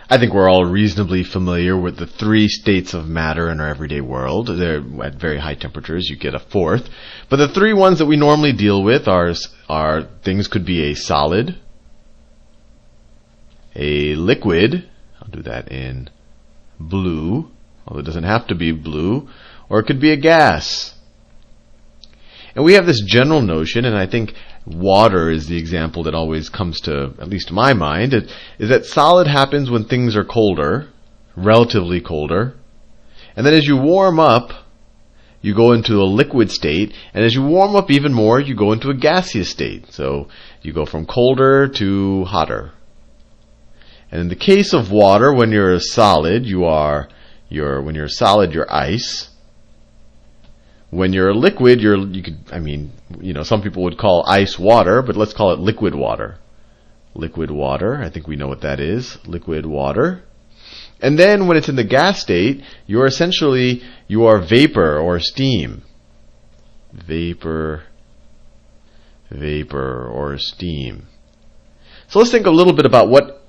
I think we're all reasonably familiar with the three states of matter in our everyday world. They're at very high temperatures. You get a fourth. But the three ones that we normally deal with are things could be a solid, a liquid, I'll do that in blue, although it doesn't have to be blue, or it could be a gas. And we have this general notion, and I think water is the example that always comes to, at least to my mind, is that solid happens when things are colder, relatively colder. And then as you warm up, you go into a liquid state, and as you warm up even more, you go into a gaseous state. So you go from colder to hotter. And in the case of water, when you're a solid, you're ice. When you're a liquid, some people would call ice water, but let's call it liquid water. Liquid water, I think we know what that is. Liquid water. And then when it's in the gas state, you are vapor or steam. Vapor or steam. So let's think a little bit about what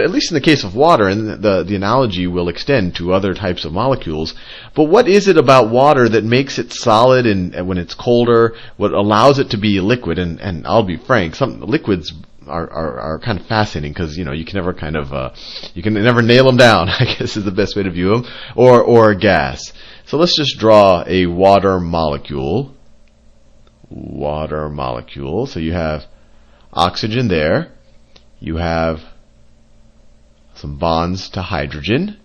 at least in the case of water, and the analogy will extend to other types of molecules, but what is it about water that makes it solid and when it's colder, what allows it to be liquid? And I'll be frank, some liquids are kind of fascinating because you can never nail them down, I guess is the best way to view them, or a gas. So let's just draw a water molecule. Water molecule. So you have oxygen there. You have some bonds to hydrogen,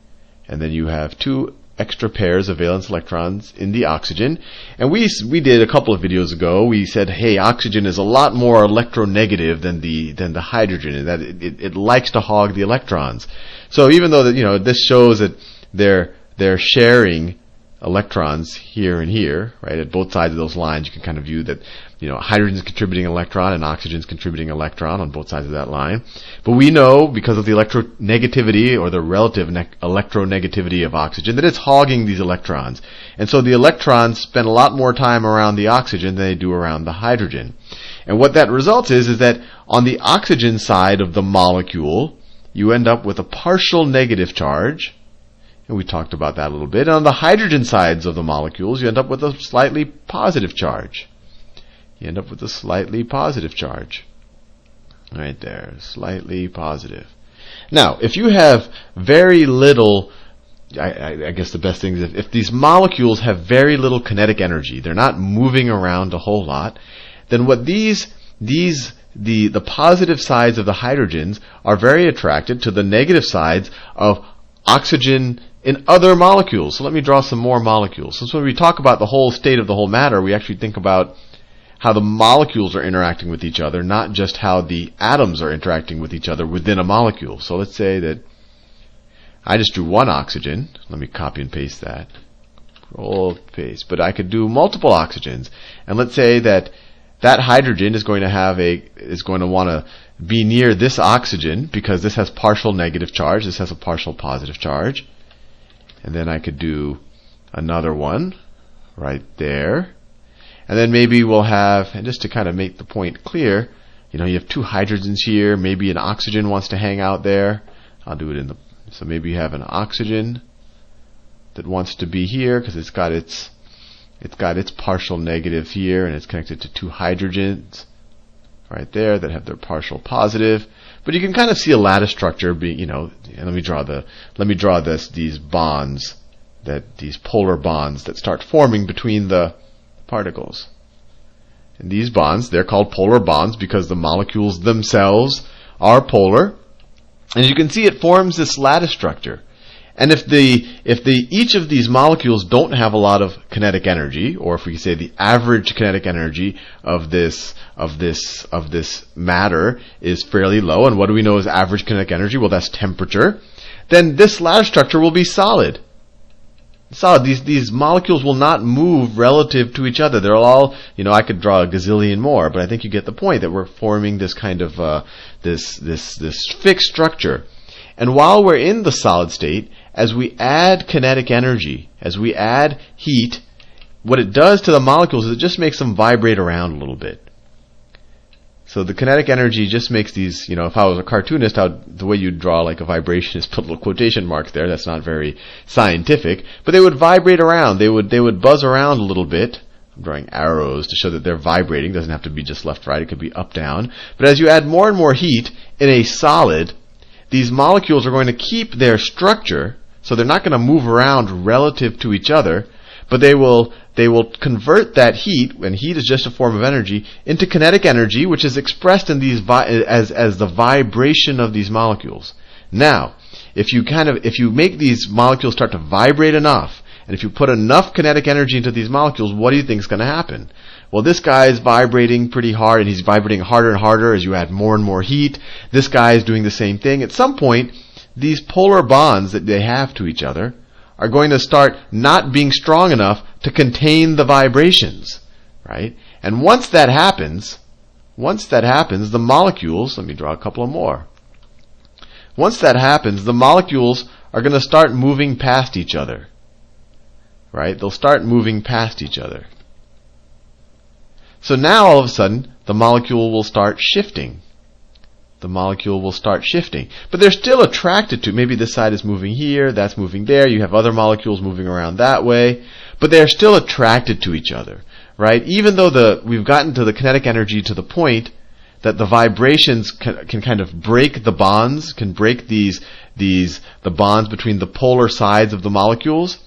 and then you have two extra pairs of valence electrons in the oxygen. And we did a couple of videos ago, we said, hey, oxygen is a lot more electronegative than the hydrogen, and that it likes to hog the electrons. So even though that this shows that they're sharing electrons here and here, right? At both sides of those lines, you can kind of view that, hydrogen is contributing an electron and oxygen is contributing an electron on both sides of that line. But we know, because of the electronegativity or the relative electronegativity of oxygen, that it's hogging these electrons. And so the electrons spend a lot more time around the oxygen than they do around the hydrogen. And what that results is that on the oxygen side of the molecule, you end up with a partial negative charge. And we talked about that a little bit. And on the hydrogen sides of the molecules, you end up with a slightly positive charge. Right there, slightly positive. Now, if you have very little, I guess the best thing is if these molecules have very little kinetic energy, they're not moving around a whole lot, then what the positive sides of the hydrogens are very attracted to the negative sides of oxygen in other molecules. So let me draw some more molecules. So when we talk about the whole state of the whole matter, we actually think about how the molecules are interacting with each other, not just how the atoms are interacting with each other within a molecule. So let's say that I just drew one oxygen. Let me copy and paste that. Control, paste. But I could do multiple oxygens. And let's say that hydrogen is going to want to be near this oxygen because this has partial negative charge, this has a partial positive charge. And then I could do another one right there. And then maybe we'll have, and just to kind of make the point clear, you have two hydrogens here, maybe an oxygen wants to hang out there. I'll do it so maybe you have an oxygen that wants to be here because it's got its partial negative here, and it's connected to two hydrogens right there that have their partial positive. But you can kind of see a lattice structure and let me draw these bonds, these polar bonds that start forming between the particles. And these bonds, they're called polar bonds because the molecules themselves are polar. And as you can see, it forms this lattice structure. And if each of these molecules don't have a lot of kinetic energy, or if we say the average kinetic energy of this matter is fairly low, and what do we know is average kinetic energy? Well, that's temperature. Then this lattice structure will be solid. These molecules will not move relative to each other. They're all, I could draw a gazillion more, but I think you get the point that we're forming this kind of this fixed structure. And while we're in the solid state, as we add kinetic energy, as we add heat, what it does to the molecules is it just makes them vibrate around a little bit. So the kinetic energy just makes these, if I was a cartoonist, the way you'd draw like a vibration is put little quotation marks there. That's not very scientific. But they would vibrate around. They would buzz around a little bit. I'm drawing arrows to show that they're vibrating. It doesn't have to be just left, right. It could be up, down. But as you add more and more heat in a solid, these molecules are going to keep their structure. So they're not going to move around relative to each other. But they will convert that heat, and heat is just a form of energy, into kinetic energy, which is expressed in these as the vibration of these molecules. Now, if you make these molecules start to vibrate enough, and if you put enough kinetic energy into these molecules, what do you think is going to happen? Well, this guy is vibrating pretty hard, and he's vibrating harder and harder as you add more and more heat. This guy is doing the same thing. At some point, these polar bonds that they have to each other are going to start not being strong enough to contain the vibrations, right? And once that happens, the molecules, let me draw a couple of more. Once that happens, the molecules are going to start moving past each other, right? They'll start moving past each other. So now all of a sudden, the molecule will start shifting. The molecule will start shifting. But they're still attracted to, maybe this side is moving here, that's moving there, you have other molecules moving around that way, but they're still attracted to each other, right? Even though we've gotten to the kinetic energy to the point that the vibrations can kind of break the bonds, can break the bonds between the polar sides of the molecules,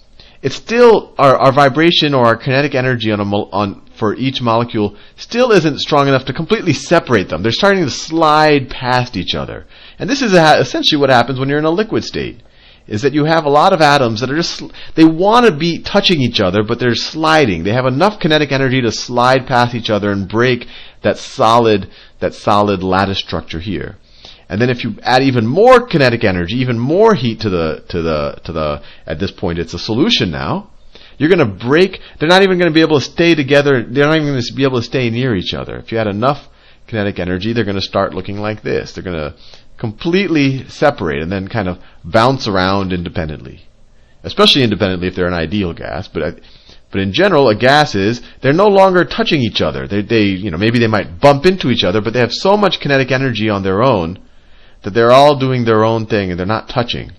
it's still, our vibration or our kinetic energy for each molecule still isn't strong enough to completely separate them. They're starting to slide past each other. And this is essentially what happens when you're in a liquid state, is that you have a lot of atoms that are they want to be touching each other, but they're sliding. They have enough kinetic energy to slide past each other and break that solid lattice structure here. And then if you add even more kinetic energy, even more heat to the at this point it's a solution now, you're going to break, they're not even going to be able to stay together, they're not even going to be able to stay near each other. If you add enough kinetic energy, they're going to start looking like this. They're going to completely separate and then kind of bounce around independently. Especially independently if they're an ideal gas, but in general, a gas they're no longer touching each other. Maybe they might bump into each other, but they have so much kinetic energy on their own that they're all doing their own thing and they're not touching.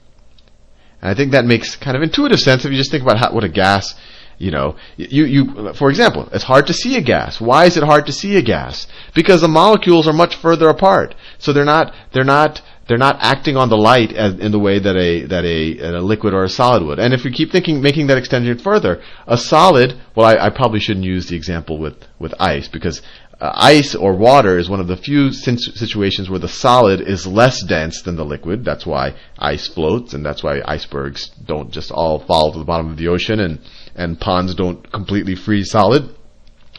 And I think that makes kind of intuitive sense if you just think about what a gas, for example, it's hard to see a gas. Why is it hard to see a gas? Because the molecules are much further apart. So they're not acting on the light in the way that a liquid or a solid would. And if we keep making that extension further, a solid, well, I probably shouldn't use the example with ice, because ice or water is one of the few situations where the solid is less dense than the liquid. That's why ice floats, and that's why icebergs don't just all fall to the bottom of the ocean, and ponds don't completely freeze solid.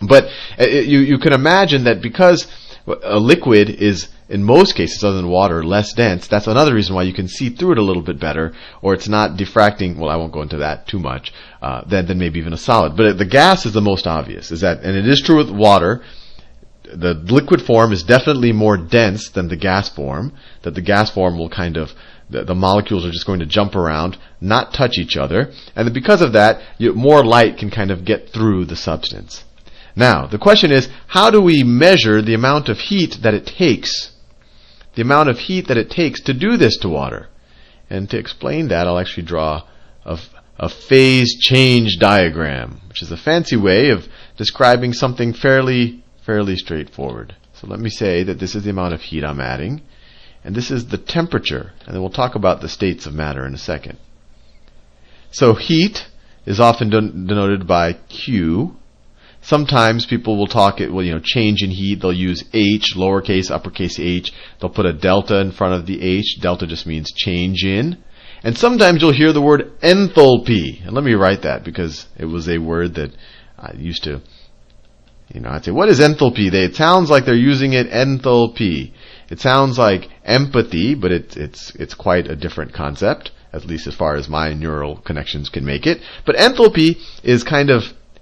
But you can imagine that because a liquid is, in most cases other than water, less dense, that's another reason why you can see through it a little bit better, or it's not diffracting. Well, I won't go into that too much, than maybe even a solid. But the gas is the most obvious, and it is true with water. The liquid form is definitely more dense than the gas form, that the gas form will the molecules are just going to jump around, not touch each other, and because of that, more light can kind of get through the substance. Now, the question is, how do we measure the amount of heat that it takes? The amount of heat that it takes to do this to water. And to explain that, I'll actually draw a phase change diagram, which is a fancy way of describing something fairly straightforward. So let me say that this is the amount of heat I'm adding, and this is the temperature, and then we'll talk about the states of matter in a second. So heat is often denoted by Q. Sometimes people will change in heat. They'll use H, lowercase, uppercase H. They'll put a delta in front of the H. Delta just means change in. And sometimes you'll hear the word enthalpy. And let me write that because it was a word that I used to, I'd say, what is enthalpy? It sounds like they're using it, enthalpy. It sounds like empathy, but it's quite a different concept, at least as far as my neural connections can make it. But enthalpy is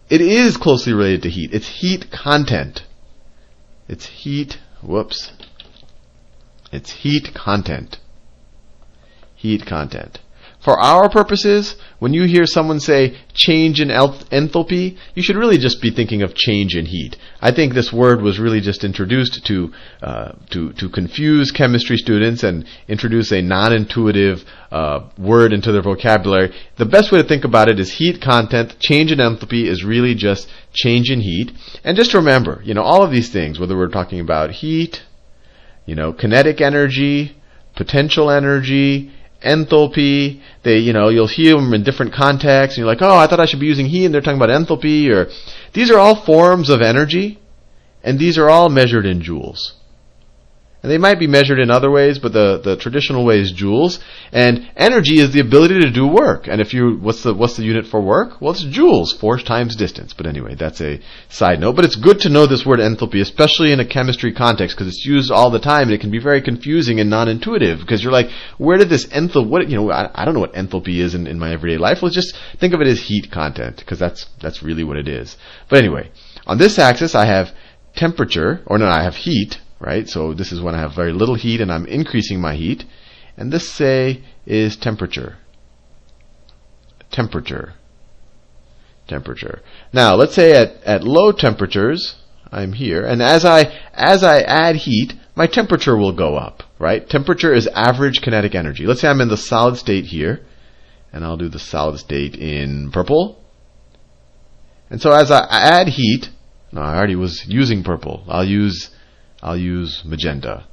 it is closely related to heat. It's heat content. It's heat content. Heat content. For our purposes, when you hear someone say change in enthalpy, you should really just be thinking of change in heat. I think this word was really just introduced to confuse chemistry students and introduce a non-intuitive word into their vocabulary. The best way to think about it is heat content. Change in enthalpy is really just change in heat. And just remember, all of these things, whether we're talking about heat, kinetic energy, potential energy, enthalpy, you'll hear them in different contexts, and you're like, oh, I thought I should be using heat, and they're talking about enthalpy, or these are all forms of energy, and these are all measured in joules. And they might be measured in other ways, but the traditional way is joules. And energy is the ability to do work. And what's the unit for work? Well, it's joules, force times distance. But anyway, that's a side note. But it's good to know this word enthalpy, especially in a chemistry context, because it's used all the time, and it can be very confusing and non-intuitive. Because you're like, where did this enthalpy? I don't know what enthalpy is in my everyday life. Let's just think of it as heat content, because that's really what it is. But anyway, on this axis, I have temperature, I have heat. Right? So this is when I have very little heat and I'm increasing my heat. And this, say, is temperature. Temperature. Now, let's say at low temperatures, I'm here, and as I add heat, my temperature will go up, right? Temperature is average kinetic energy. Let's say I'm in the solid state here, and I'll do the solid state in purple. And so as I add heat, I already was using purple. I'll use magenta.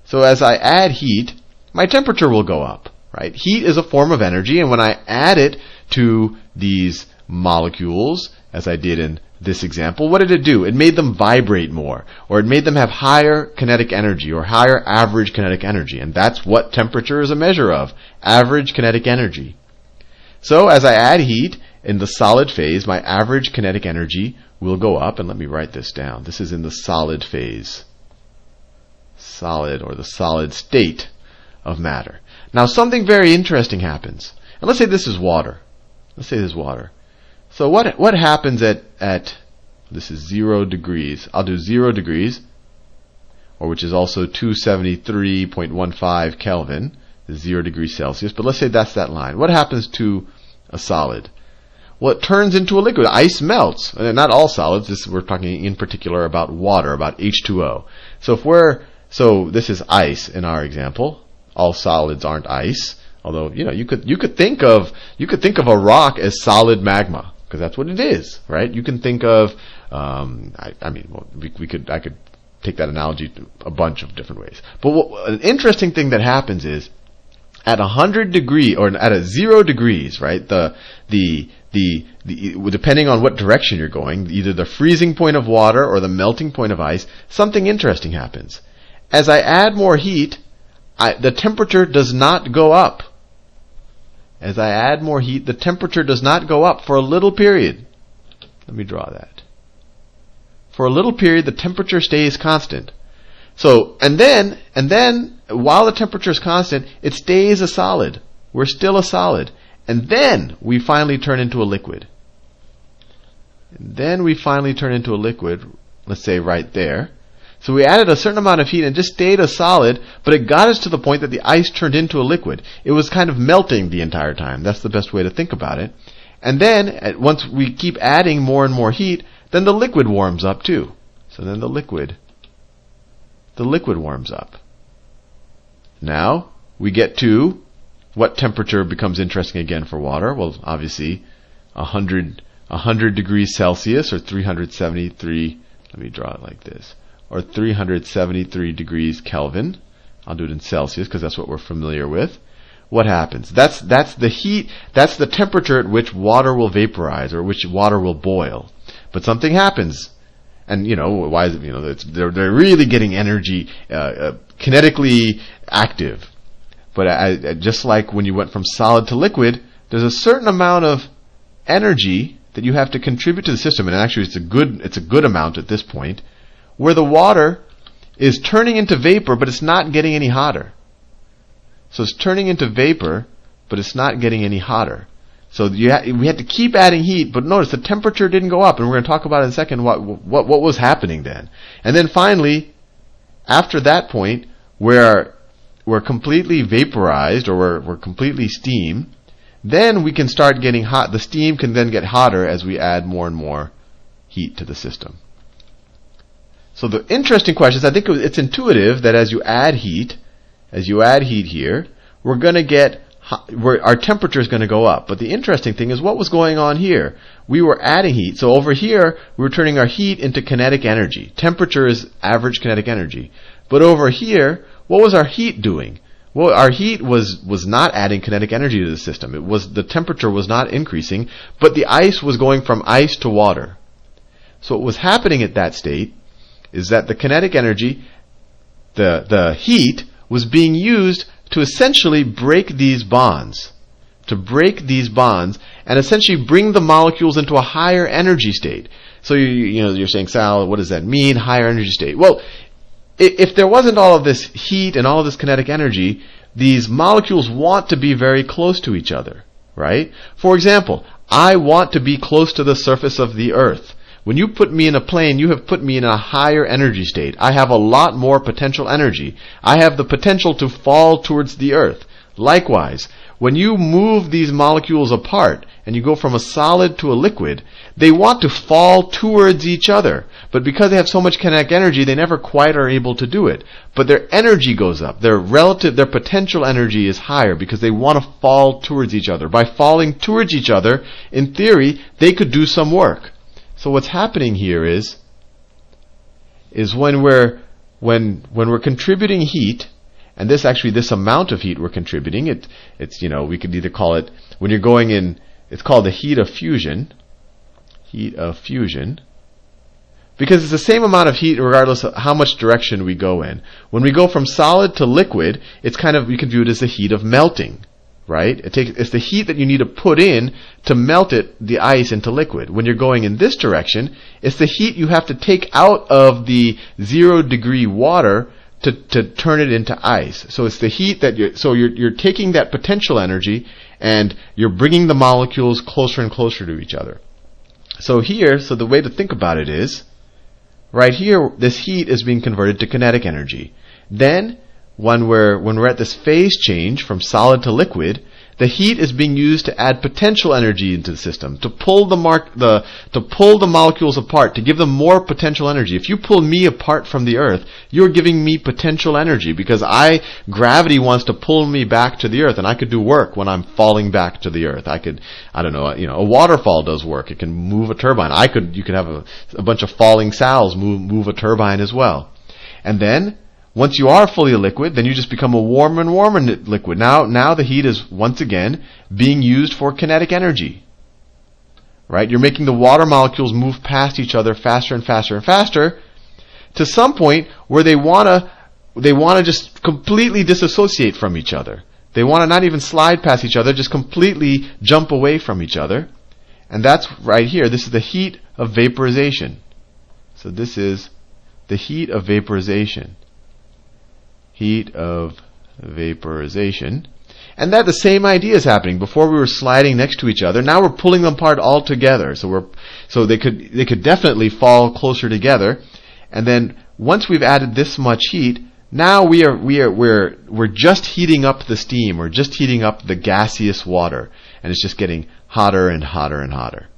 So as I add heat, my temperature will go up, right? Heat is a form of energy, and when I add it to these molecules, as I did in this example, what did it do? It made them vibrate more, or it made them have higher kinetic energy, or higher average kinetic energy, and that's what temperature is a measure of, average kinetic energy. So as I add heat in the solid phase, my average kinetic energy will go up, and let me write this down. This is in the solid phase. Solid, or the solid state of matter. Now something very interesting happens. And let's say this is water. So what happens at this is 0 degrees. I'll do 0 degrees, or which is also 273.15 Kelvin, 0 degrees Celsius. But let's say that's that line. What happens to a solid? Well, it turns into a liquid. Ice melts. Not all solids. We're talking in particular about water, about H2O. So this is ice in our example. All solids aren't ice, although you could think of a rock as solid magma, because that's what it is, right? You can think of I could take that analogy a bunch of different ways. But an interesting thing that happens is at 100 degrees or at 0 degrees, right? Depending on what direction you're going, either the freezing point of water or the melting point of ice, something interesting happens. As I add more heat, the temperature does not go up. As I add more heat, the temperature does not go up for a little period. Let me draw that. For a little period, the temperature stays constant. So, and then, while the temperature is constant, it stays a solid. We're still a solid. And then we finally turn into a liquid. Let's say right there. So we added a certain amount of heat and just stayed a solid, but it got us to the point that the ice turned into a liquid. It was kind of melting the entire time. That's the best way to think about it. And then, once we keep adding more and more heat, then the liquid warms up too. So then the liquid warms up. Now, we get to what temperature becomes interesting again for water. Well, obviously, 100 degrees Celsius, or 373, let me draw it like this, or 373 degrees Kelvin. I'll do it in Celsius because that's what we're familiar with. What happens? That's the heat, that's the temperature at which water will vaporize, or which water will boil. But something happens. And why is it? They're really getting energy, kinetically active. But just like when you went from solid to liquid, there's a certain amount of energy that you have to contribute to the system, and actually it's a good amount at this point, where the water is turning into vapor, but it's not getting any hotter. So it's turning into vapor, but it's not getting any hotter. So we had to keep adding heat, but notice the temperature didn't go up, and we're going to talk about in a second what was happening then. And then finally, after that point, where we're completely vaporized, or we're completely steam, then we can start getting hot. The steam can then get hotter as we add more and more heat to the system. So the interesting question is, I think it's intuitive that as you add heat here, we're going to get our temperature is going to go up. But the interesting thing is what was going on here. We were adding heat. So over here, we were turning our heat into kinetic energy. Temperature is average kinetic energy. But over here, what was our heat doing? Well, our heat was not adding kinetic energy to the system. The temperature was not increasing, but the ice was going from ice to water. So what was happening at that state is that the kinetic energy, the heat, was being used to essentially break these bonds. And essentially bring the molecules into a higher energy state. So you're saying, Sal, what does that mean, higher energy state? Well, if there wasn't all of this heat and all of this kinetic energy, these molecules want to be very close to each other, right? For example, I want to be close to the surface of the Earth. When you put me in a plane, you have put me in a higher energy state. I have a lot more potential energy. I have the potential to fall towards the Earth. Likewise, when you move these molecules apart and you go from a solid to a liquid, they want to fall towards each other. But because they have so much kinetic energy, they never quite are able to do it. But their energy goes up. Their potential energy is higher because they want to fall towards each other. By falling towards each other, in theory, they could do some work. So what's happening here is when we're contributing heat, and this amount of heat we're contributing, we could either call it, when you're going in, it's called the heat of fusion, because it's the same amount of heat regardless of how much direction we go in. When we go from solid to liquid, you can view it as the heat of melting. Right? It's the heat that you need to put in to melt the ice into liquid. When you're going in this direction, it's the heat you have to take out of the 0 degree water to turn it into ice. So it's the heat that you're taking that potential energy and you're bringing the molecules closer and closer to each other. So the way to think about it is, right here, this heat is being converted to kinetic energy. Then, when we're at this phase change from solid to liquid, the heat is being used to add potential energy into the system, to pull the molecules apart, to give them more potential energy. If you pull me apart from the Earth, you're giving me potential energy because gravity wants to pull me back to the Earth, and I could do work when I'm falling back to the Earth. A waterfall does work. It can move a turbine. You could have a bunch of falling Sals move a turbine as well. And then, once you are fully a liquid, then you just become a warmer and warmer liquid. Now the heat is once again being used for kinetic energy. Right? You're making the water molecules move past each other faster and faster and faster to some point where they want to just completely disassociate from each other. They want to not even slide past each other, just completely jump away from each other. And that's right here. This is the heat of vaporization. So this is the heat of vaporization. Heat of vaporization. And that the same idea is happening. Before we were sliding next to each other, now we're pulling them apart all together. So they could definitely fall closer together. And then once we've added this much heat, now we're just heating up the steam, or just heating up the gaseous water, and it's just getting hotter and hotter and hotter.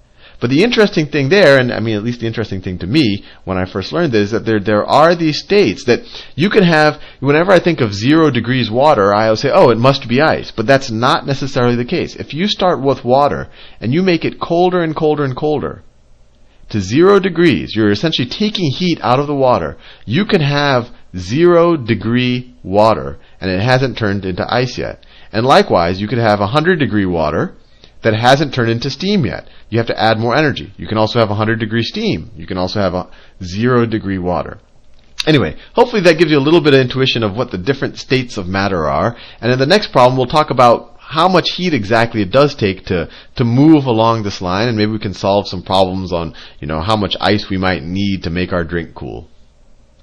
But the interesting thing there, and at least the interesting thing to me when I first learned this, is that there are these states that you can have. Whenever I think of 0 degrees water, I always say, oh, it must be ice. But that's not necessarily the case. If you start with water and you make it colder and colder and colder to 0 degrees, you're essentially taking heat out of the water. You can have 0 degree water and it hasn't turned into ice yet. And likewise, you could have 100 degree water that hasn't turned into steam yet. You have to add more energy. You can also have 100 degree steam. You can also have a 0 degree water. Anyway, hopefully that gives you a little bit of intuition of what the different states of matter are. And in the next problem, we'll talk about how much heat exactly it does take to move along this line, and maybe we can solve some problems on, how much ice we might need to make our drink cool.